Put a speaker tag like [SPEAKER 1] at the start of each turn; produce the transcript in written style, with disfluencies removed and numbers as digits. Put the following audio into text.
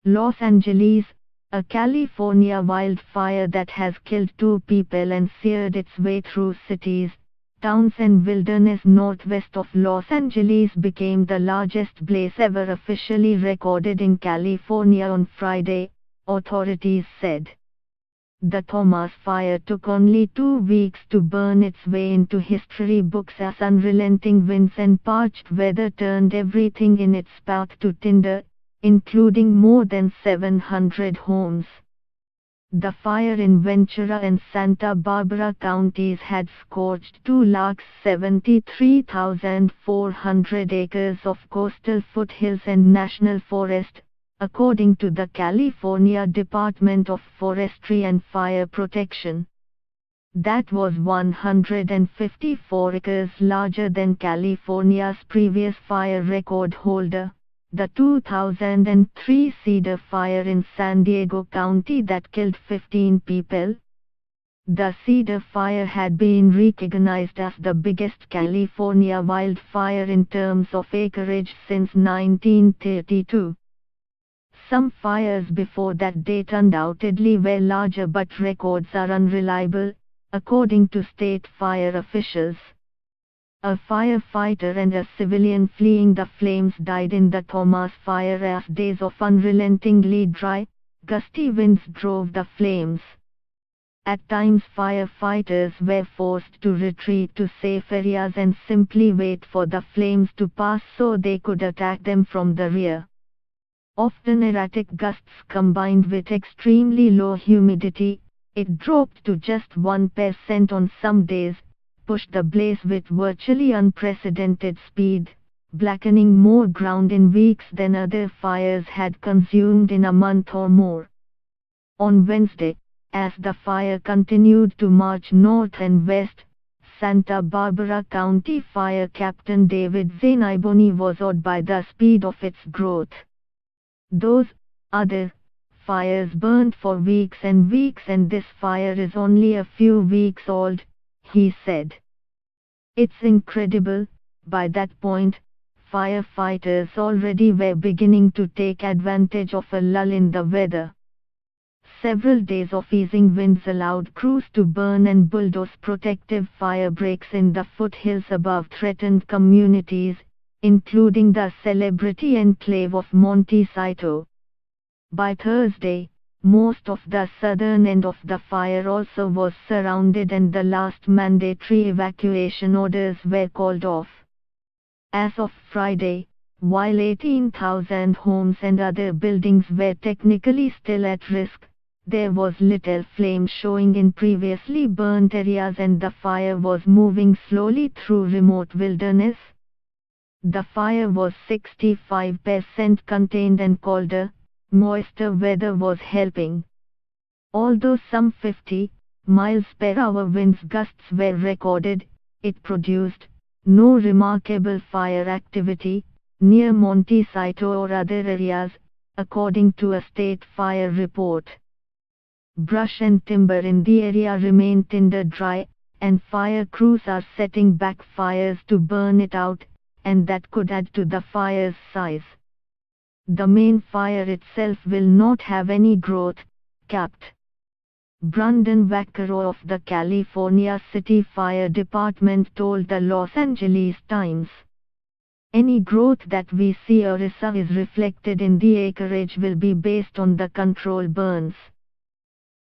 [SPEAKER 1] Los Angeles, a California wildfire that has killed 2 people and seared its way through cities, towns and wilderness northwest of Los Angeles became the largest blaze ever officially recorded in California on Friday, authorities said. The Thomas Fire took only 2 weeks to burn its way into history books as unrelenting winds and parched weather turned everything in its path to tinder, including more than 700 homes. The fire in Ventura and Santa Barbara counties had scorched 273,400 acres of coastal foothills and national forest, according to the California Department of Forestry and Fire Protection. That was 154 acres larger than California's previous fire record holder, the 2003 Cedar Fire in San Diego County that killed 15 people. The Cedar Fire had been recognized as the biggest California wildfire in terms of acreage since 1932. Some fires before that date undoubtedly were larger, but records are unreliable, according to state fire officials. A firefighter and a civilian fleeing the flames died in the Thomas Fire as days of unrelentingly dry, gusty winds drove the flames. At times firefighters were forced to retreat to safe areas and simply wait for the flames to pass so they could attack them from the rear. Often erratic gusts combined with extremely low humidity, it dropped to just 1% on some days, pushed the blaze with virtually unprecedented speed, blackening more ground in weeks than other fires had consumed in a month or more. On Wednesday, as the fire continued to march north and west, Santa Barbara County Fire Captain David Zainiboni was awed by the speed of its growth. Those other fires burned for weeks and weeks, and this fire is only a few weeks old, he said. It's incredible. By that point, firefighters already were beginning to take advantage of a lull in the weather. Several days of easing winds allowed crews to burn and bulldoze protective fire breaks in the foothills above threatened communities, including the celebrity enclave of Montecito. By Thursday, most of the southern end of the fire also was surrounded and the last mandatory evacuation orders were called off. As of Friday, while 18,000 homes and other buildings were technically still at risk, there was little flame showing in previously burnt areas and the fire was moving slowly through remote wilderness. The fire was 65% contained and colder, moister weather was helping. Although some 50 miles per hour winds gusts were recorded, it produced no remarkable fire activity near Montecito or other areas, according to a state fire report. Brush and timber in the area remain tinder dry, and fire crews are setting back fires to burn it out, and that could add to the fire's size. The main fire itself will not have any growth, capped. Brandon Vaccaro of the California City Fire Department told the Los Angeles Times. Any growth that we see or is reflected in the acreage will be based on the control burns.